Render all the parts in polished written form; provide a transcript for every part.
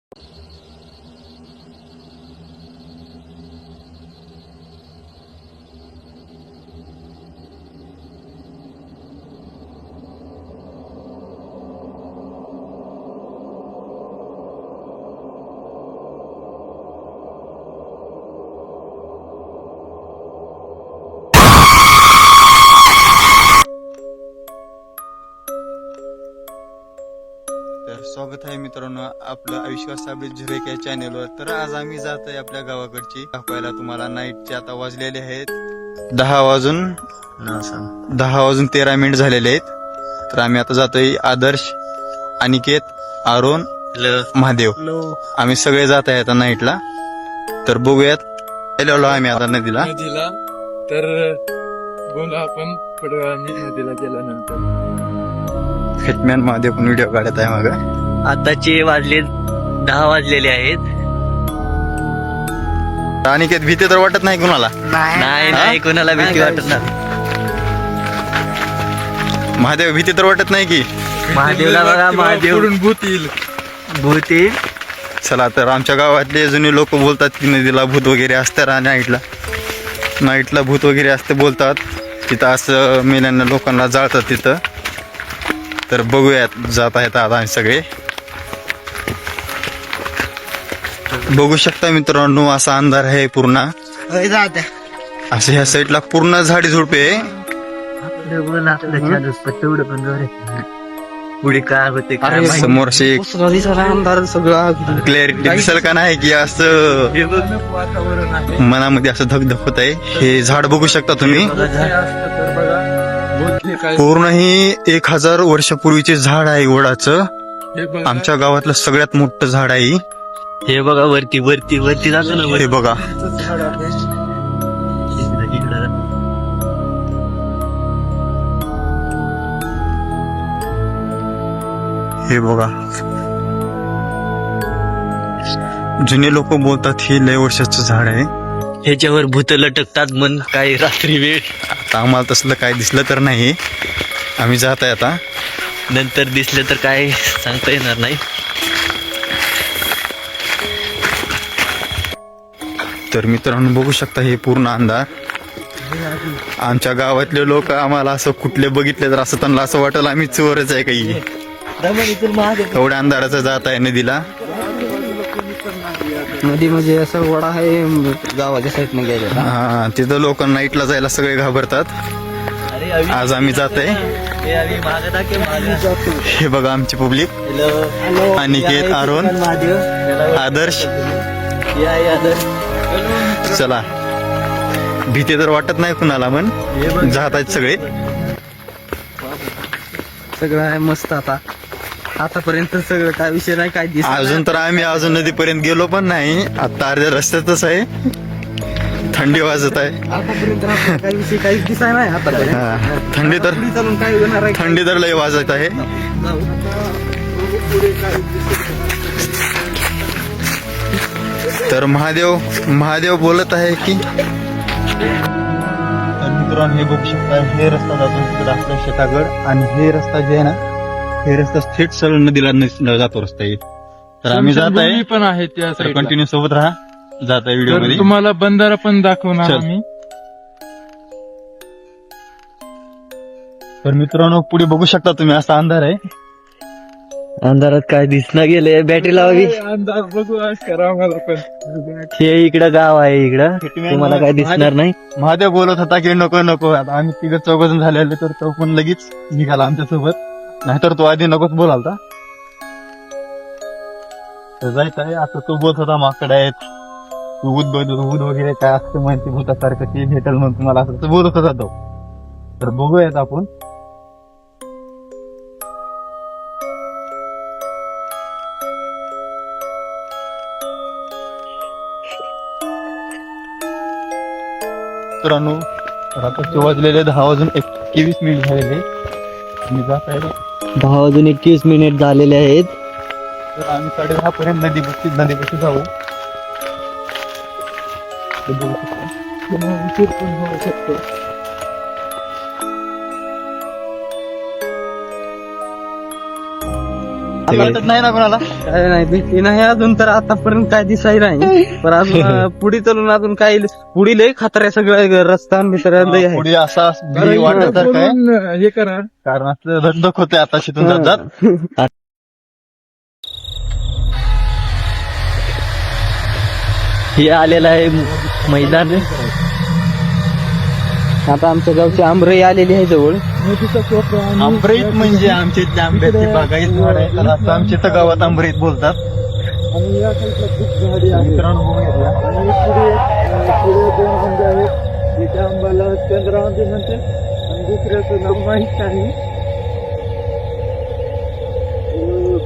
तर स्वागत आहे मित्रांनो आपलं अविश्वास साबळे झुरेक या चॅनेलवर. तर आज आम्ही जात आहे आपल्या गावाकडची दाखवायला तुम्हाला. नाईटचे आता वाजलेले आहेत 10:13 झालेले आहेत. तर आम्ही आता जातोय आदर्श, अनिकेत, आरोन, महादेव, आम्ही सगळे जात आहे आता नाईटला. तर बघूयात. गेलेलो आम्ही आता नदीला. तर बोलू आपण पुढे नदीला गेल्यानंतर. हिटमॅन महादेव पण व्हिडिओ काढत आहे मग. आताचे वाजले 10 वाजलेले आहेत. अनिकेत भीती तर वाटत नाही कुणाला? नाही कोणाला भीती वाटत नाही. महादेव भीती तर वाटत नाही की? महादेवला बघा, महादेव भूत येईल. चला तर आमच्या गावातले जुने लोक बोलतात की नदीला भूत वगैरे असतात आणि नाईटला भूत वगैरे असते बोलतात. तिथं असं मेल्यानं लोकांना जाळतात तिथं. तर बघूयात, जात आहेत आता आम्ही सगळे. बघू शकता मित्रांनो असा अंधार आहे पूर्ण. असं ह्या साईडला पूर्ण झाडी झुडपे आहे. पुढे काय होते समोर अंधार सगळा क्लॅरिटी दिसेल का नाही की असं मनामध्ये असं धगधग होत आहे. हे झाड बघू शकता तुम्ही. पूर्ण ही 1000 वर्षापूर्वीचे झाड आहे वडाचं. आमच्या गावातलं सगळ्यात मोठं झाड आहे. हे बघा वरती वरती वरती जातो ना. हे बघा हे बघा. जुने लोक बोलतात हे लय वर्षाचं झाड आहे. ह्याच्यावर भूत लटकतात मन काही रात्री वेळ. आता आम्हाला तसलं काय दिसलं तर नाही. आम्ही जात आहे आता. नंतर दिसलं तर काय सांगता येणार नाही. तर मित्रांनो बघू शकता हे पूर्ण अंधार. आमच्या गावातले लोक आम्हाला असं कुठले बघितले तर असं त्यांना असं वाटेल आम्ही चोरच आहे काही. एवढ्या अंधाराचं जात आहे नदीला. नदी म्हणजे असं वडा आहे गावाच्या साईडने गेले. हा, तिथं लोक नाईटला जायला सगळे घाबरतात. आज आम्ही जात आहे. हे बघा आमची पब्लिक. अनिकेत, आरोन, आदर्श. चला, भीती तर वाटत नाही कुणाला पण. जात आहेत सगळे. सगळं आहे मस्त. आतापर्यंत सगळं काय विषय नाही काय दिसत. अजून तर आम्ही अजून नदीपर्यंत गेलो पण नाही. आता अर्ध्या रस्त्यातच आहे. थंडी वाजत आहे. आतापर्यंत काय विषय काहीच दिसाय नाही. आतापर्यंत थंडी तर चालून काय होणार आहे. थंडी तर लय वाजत आहे. तर महादेव बोलत आहे की. तर मित्रांनो हे बघू शकता हे रस्ता जातो तिकडे आपल्या शेताकडे. आणि हे रस्ता जे आहे ना, हे रस्ता थेट सरळ नदीला जातो रस्ता आहे. तर आम्ही जात आहे पण आहे त्या तर कंटिन्यू सोबत राहा. जात आहे व्हिडिओ मध्ये. तुम्हाला बंधारा पण दाखवणार चल. आम्ही. तर मित्रांनो पुढे बघू शकता तुम्ही असा अंधार आहे. अंधारात काय दिसना गेले. बॅटरी लावावी. अंदाज बघू आज करा आम्हाला पण. हे इकडं गाव आहे. इकडं तुम्हाला काय दिसणार नाही. महादेव बोलत होता की नको. आता आम्ही तिघं 4 जण झालेले. तर तो पण लगेच निघाला आमच्या सोबत. नाहीतर तो आधी नकोच बोलालता. तर जायचं आहे. आता तो बोलत होता माकड आहेत, उद वगैरे काय असतं माहिती भूतासारखं ते भेटेल म्हणून तुम्हाला असं बोलत होता तो. तर बघूयात आपण. मित्रांनो रात्रीचे वाजलेले 10:21 झालेले. मी जात आहे. 10:21 झालेले आहेत. तर आम्ही 10:30 पर्यंत नदीपाशी जाऊ. वाटत नाही ना कोणाला? काय नाही भीती नाही अजून तर आतापर्यंत काय दिसाय नाही पण अजून पुढे चालून अजून काय पुढे लय खतरा सगळं रस्ता बिस्ता लय आहे. पुढे असा भीती वाटत काय बोलून हे करा. कारण आपलं धकधक होते आता शिथून जात जात. हे आलेलं आहे मैदान. आता आमच्या गावची आंबरई आलेली आहे जवळ. नदीचा कोपरा आणि आंबरीत म्हणजे आमच्या इथल्या आंब्याची बागायत झाड आहे तर आता आमच्या इथं गावात आंबरीत बोलतात. आणि या साईडला खूप झाडी आहे. मित्रांनो बघू घेतला. आणि पुढे 2 आंबे आहेत. एका आंब्याला चंद्र आंबे म्हणते आणि दुसऱ्याचं नाव माहीत नाही.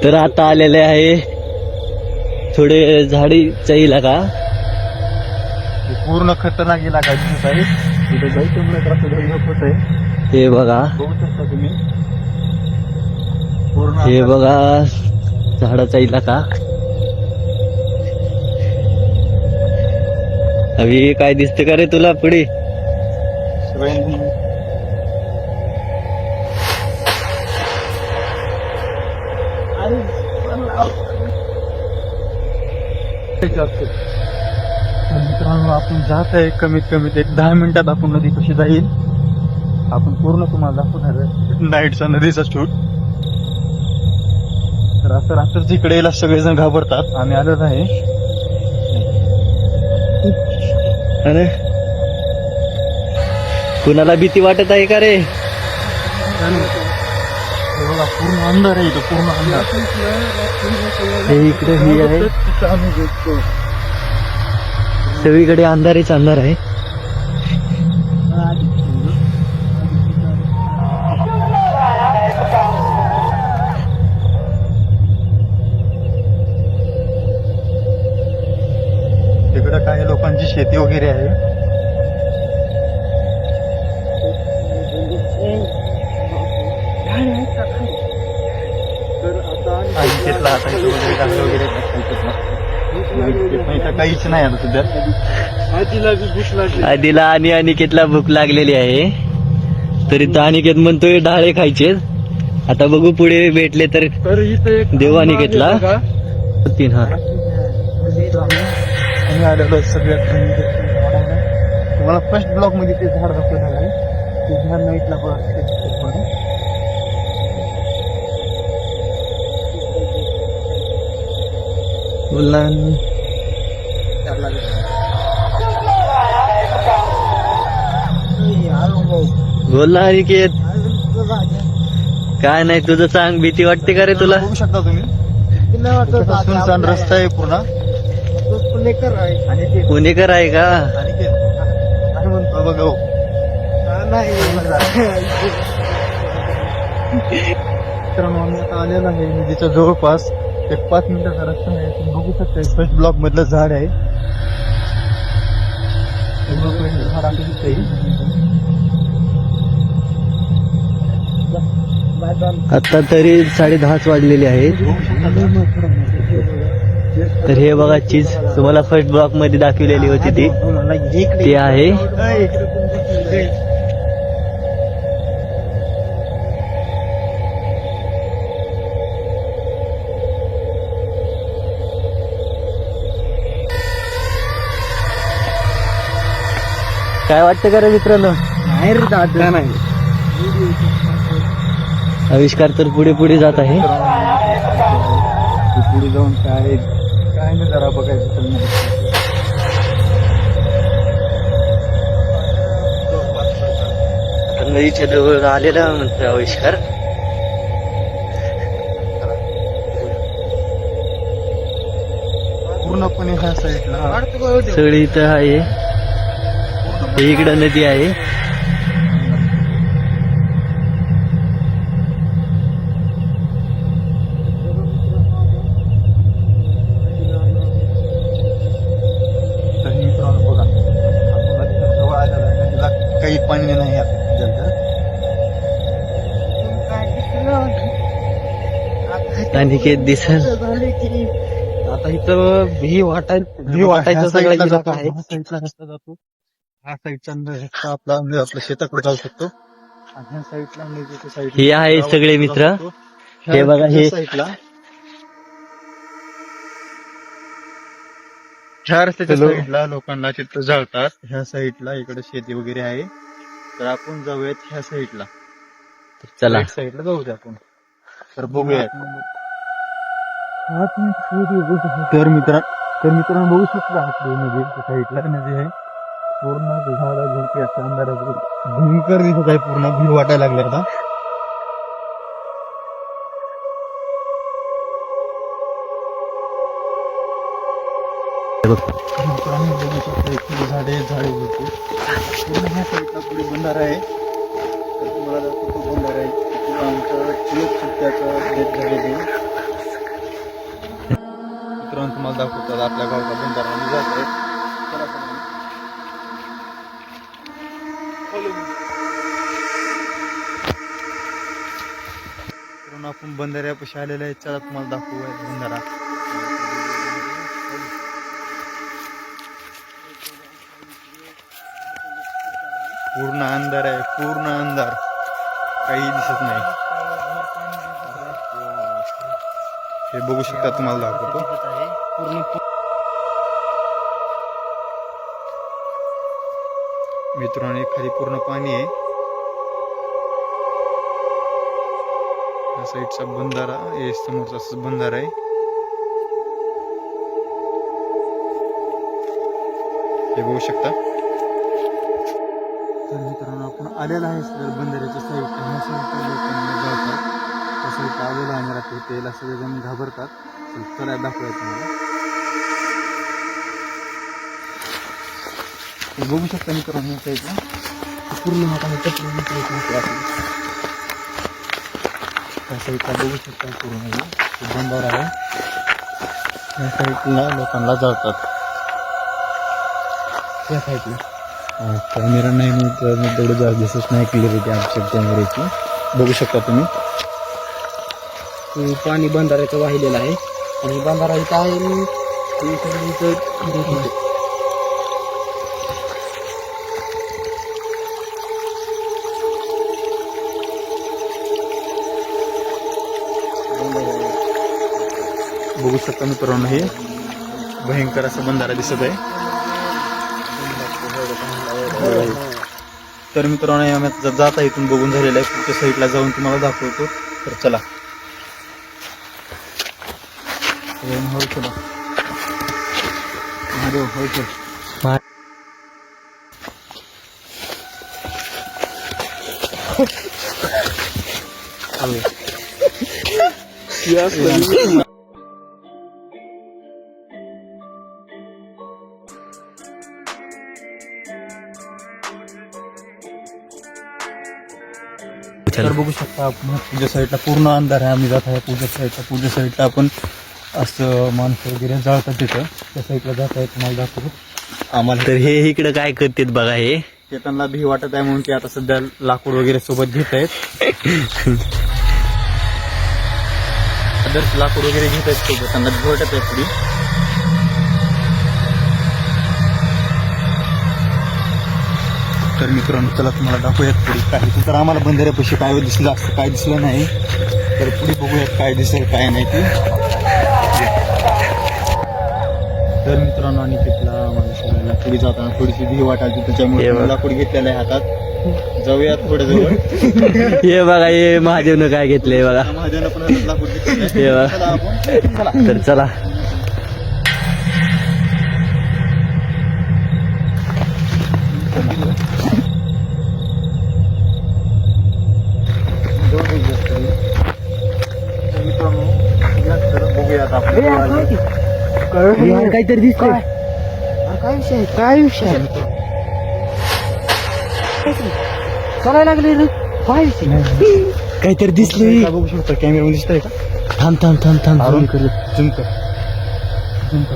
तर आता आलेले आहे थोडे झाडीचा इलाका. पूर्ण खतरनाक इलाका दिसत आहे. तिथे जायचं म्हणलं तर असं धगधग होत आहे. हे बघा, बघू शकता तुम्ही पूर्ण हे असं बघा झाडाचा इलाका. अभि काय दिसते का रे तुला पुढे? सगळ्यांनी तर मित्रांनो आपण जात आहे कमीत कमी 10 मिनिटात आपण नदी कशी जाईल आपण पूर्ण तुम्हाला दाखवणार आहे. नाईटचा नदीचा शूट. तर असं रात्रीच इकडे यायला सगळेजण घाबरतात. आम्ही आलेलो आहे. अरे कुणाला भीती वाटत आहे का रे? हे बघा पूर्ण अंधार आहे इथं पूर्ण अंधार. हे इकडे ही आहे, सगळीकडे अंधारीच अंधार आहे. तिकडं काही लोकांची शेती वगैरे आहे. आणि तिथला आता इथं वगैरे गांजा वगैरे पण इथं काहीच नाही आता सध्या. आजीला बी भूक लागली. आधीला आणि अनिकेतला भूक लागलेली आहे. तरी तर अनिकेत म्हणतोय डाळे खायचे. आता बघू पुढे भेटले तर तर इथं एक देव अनिकेतला. आंबा आहे बघा. 3 हा आम्ही आलेलो सगळ्यात तुम्हाला फर्स्ट ब्लॉक मध्ये ते झाड दाखवणार आहे. ते झाड नाईटला बोल ना अनिकेत, काय नाही तुझं सांग. भीती वाटते का रे तुला? बघू शकता तुम्ही सुनसान रस्ता आहे पूर्ण. पुणेकर आहे. आणि ते पुणेकर आहे का? आणि ते काय म्हणतो बघा हो. मित्रांनो आम्ही आता आलेलो आहे नदीच्या जवळपास. एक 5 मिनिटाचा रस्ता आहे. तुम्ही बघू शकता फर्स्ट ब्लॉक मधलं झाड आहे. झाड असं दिसतंय. आता तरी 10:30 वाजलेले आहेत. तर हे बघा चीज तुम्हाला फर्स्ट ब्लॉक मध्ये दाखवलेली होती ती आहे. काय वाटतं का रे मित्रांनो? नाही रे दादा नाही. आविष्कार तर पुढे पुढे जात आहे. पुढे जाऊन काय काय नाही जरा बघायचं. नदीच्या जवळ आलेला म्हणतो आविष्कार. पूर्णपणे ह्या साईडला सगळी इथं आहे. हे इकडं नदी आहे. बघा जवळ आलेला आहे. नदीला काही पाणी नाही आता अनिकेत दिसल. आता इथं भी वाटायचं सगळा इलाका आहे. ह्या साईडला रस्ता जातो. ह्या साईडचा रस्ता आपला म्हणजे आपल्या शेताकडे जाऊ शकतो. आणि ह्या साईडला नदीच्या साईडला हे आहे सगळे मित्र. हे बघा हे साईडला ह्या रस्त्याच्या साईडला लोकांना चित्र जाळतात, ह्या साईडला इकडे शेती वगैरे आहे. तर आपण जाऊयात ह्या साईडला, चला राईट साईडला जाऊयात आपण. तर बघूयात. तर मित्रांनो बघू शकता आपली नदी साईडला नदी आहे. पूर्ण झाडं झुडपी असं अंधाराचं भयंकर दिसत आहे. पूर्ण भीव वाटायला लागले आता. मित्रांनो बघू शकता इथे झाडे झुडपी पूर्ण ह्या साईडला पुढे बंधारा आहे. तर तुम्हाला दाखवतो बंधारा आहे. तिथं आमचा चिलक सुट्ट्याचा डेथ झालेली आहे. मित्रांनो तुम्हाला दाखवतात आपल्या गावचा बंधारा आम्ही जात आहे. चला चला. मित्रांनो आपण बंधाऱ्यापाशी आलेला आहे. चला तुम्हाला दाखवूया बंधारा. पूर्ण अंधार आहे, पूर्ण अंधार, काही दिसत नाही. हे बघू शकता, तुम्हाला दाखवतो. मित्रांनो खाली पूर्ण पाणी आहे. या साईडचा बंधारा, हे समोरचा बंधारा आहे. हे बघू शकता. तर मित्रांनो आपण आलेला आहे सर बंधाऱ्याच्या साईडला. ह्या साईडला लोकांना जातात, त्या साईडला आलेला आहे रात्री. त्याला सगळेजण घाबरतात. चला दाखवूया तुम्हाला. बघू शकता मित्रांनो ह्या साईडला पूर्ण हाताने त्या साईडला बघू शकता पूर्ण बंधारा आहे. या साईडला लोकांना जातात. त्या साईडला कॅमेरा नाही म्हणून तेवढं जास्त दिसत नाही क्लिअरिटी आमच्या कॅमेऱ्याची. बघू शकता तुम्ही पाणी बंधाऱ्याचं वाहिलेलं आहे आणि बंधारा इथं आहे. बघू शकता मित्रांनो हे भयंकर असं बंधारा दिसत आहे. तर मित्रांनो आम्ही जाता इथून बघून झालेलं आहे. पुढच्या साईडला जाऊन तुम्हाला दाखवतो. तर चला चला महादेव तर बघू शकता आपण पूजा साईडला पूर्ण अंधार आहे. आम्ही जात आहे पूजा साईडला आपण असं माणसं वगैरे जाळतात तिथं. त्या साईडला जात आहे. तुम्हाला दाखवतो आम्हाला. तर हे इकडे काय करतात बघा. हे ते त्यांना भी वाटत आहे म्हणून ते आता सध्या लाकूड वगैरे सोबत घेत आहेत. लाकूड वगैरे घेत आहेत सोबत. त्यांना भी वाटत आहे पुढे. तर मित्रांनो चला तुम्हाला दाखवूयात पुढे काही. तर आम्हाला बंधाऱ्यापाशी काय दिसलं, जास्त काय दिसलं नाही. तर पुढे बघूयात काय दिसेल काय नाही ते. तर मित्रांनो आणि तिथला मला पुढे जाताना थोडीशी भीती वाटायची, त्याच्यामुळे लाकूड घेतलेलं आहे हातात. जाऊयात थोडं जवळ. हे बघा हे महादेवनं काय घेतलंय बघा. महादेवनं पण हातात लाकूड घेतलेलं आहे. हे बघा. चला आपण चला. तर चला मित्रांनो बघूयात आपण. काहीतरी दिसतंय. काय विषय चालायला लागले रे. काय विषय काहीतरी दिसले. बघू शकतो कॅमेरा दिसतंय का. थांब थांब थांब थांब अरुण झूम कर.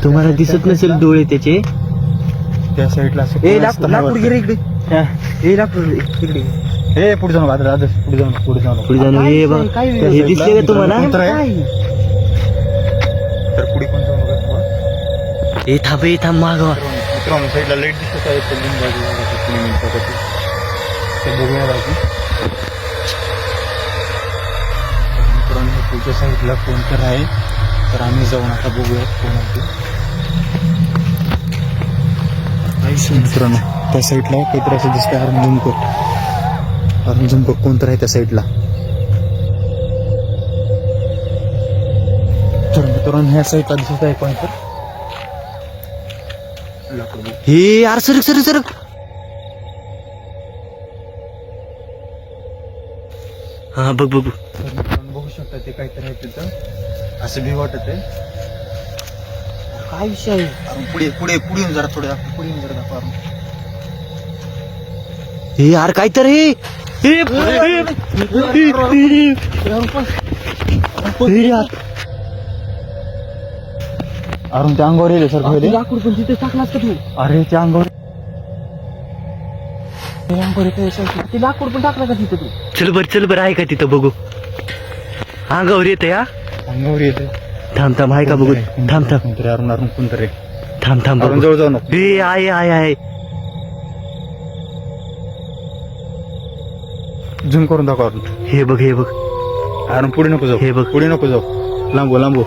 तुम्हाला दिसत नसेल डोळे त्याचे. त्या साईडला लाकूड गिरे इकडे. हे लाकूड इकडे. हे पुढे जाऊन पुढे जाऊन पुढे जाऊन हे बघ. हे दिसले का तुम्हाला. तर पुढे कोण जाऊन बघा. हे थांब मागवा. मित्रांनो साईडला लाईट दिसत आहे. ते बघूया बाजू. मित्रांनो पुढच्या साईडला कोण तर आहे. तर आम्ही जाऊन आता बघूया कोण आहे. मित्रांनो त्या साईडला काहीतरी असं दिसतंय. अरुण झुंकर कोणतं आहे त्या साईडला. तर मित्रांनो ह्या साईडला दिसत आहे कोणतं. हे यार सरक सरक सरक. हा बघ बघ बघ. तर मित्रांनो बघू शकता ते काहीतरी आहे तिथं. असं भी वाटत आहे. काय विषय आहे. अरुण पुढे पुढे पुढे येऊन जरा थोडं दाखव. पुढे येऊन जरा दाखव अरुण. हे यार काय तर हे यार अरुण त्या अंगावर येईल सर पहिले. लाकूड पण तिथे टाकलास का तू. अरे त्या अंगावर ते लाकूड पण टाकला का तिथे तू. चल बर आहे का तिथं बघू. अंगावर येते हा. अंगावर येते. थांब थांब आहे का बघू. थांब थांब कोणतरी अरुण अरुण कोणतरी. थांब थांब अरुण बघू. जवळ जाऊ नको. हे आहे झूम करून दाखव अरुण. हे बघ अरुण पुढे नको जाऊ. हे बघ. पुढे नको जाऊ. लांबू लांबू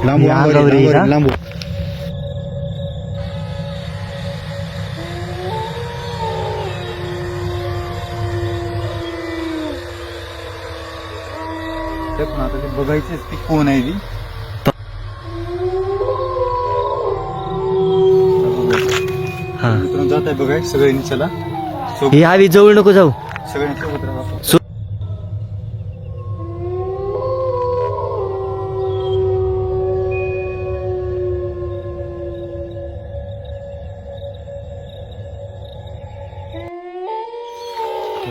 लांबू हे अंगावर येईल हा? लांबू. ते पण आता ते बघायचेच ती कोण आहे ती. हा. मित्रांनो जात आहे बघाय सगळ्यांनी. चला हे आवी जवळ नको जाऊ. सगळ्यांनी सोबत राहा.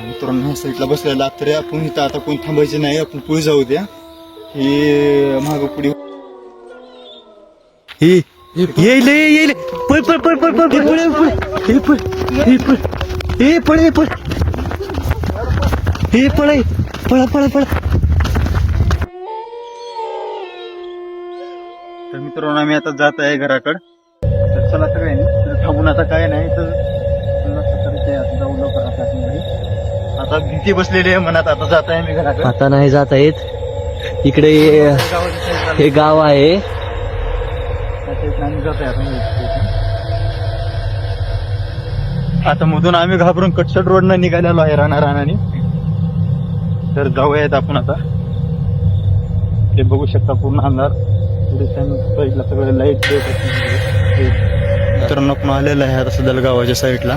मित्रांनो ह्या साईडला बसलेला तर आपण इथं आता कोण थांबायचे नाही. आपण पुढे जाऊ द्या. हे माग पुढे येईल पळ पळ पळ पळ पळ पळ हे पळ हे पळ हे पळ हे पळ हे पळ पळा पळा पळा. तर मित्रांनो आम्ही आता जात आहे घराकडे. तर चला सगळ्यांनी तर थांबून आता काय नाही तर आता जाऊ लवकर आता आतमध्ये. आता भीती बसलेली आहे मनात. आता जात आहे मी घराकडे. आता नाही जाता येत. इकडे हे गाव आहे. आम्ही जात आहे आता मधून आम्ही घाबरून कटसट रोडनं निघालेलो आहे रानाने. तर जाऊयात आपण आता. ते बघू शकता पूर्ण अंधार. साईडला सगळं लाईट तर नको आलेलं आहे आता सध्याला गावाच्या साईडला.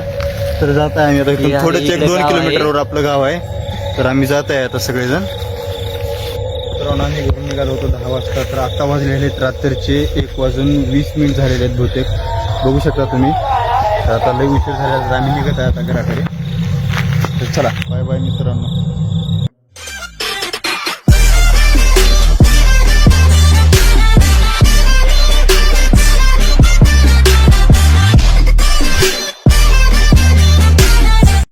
तर जात आहे आम्ही आता इथून हे थोडंच इकडे 1-2 गाव किलोमीटरवर आपलं गाव आहे. तर आम्ही जात आहे आता सगळेजण. तर आम्ही घरून निघालो होतो 10 वाजता. तर आता वाजलेले आहेत रात्रीचे 1:20 झालेले आहेत बहुतेक. बघू शकता तुम्ही. तर आता लई उशीर झालेला तर आम्ही निघत आहे आता घराकडे. तर चला बाय बाय मित्रांनो.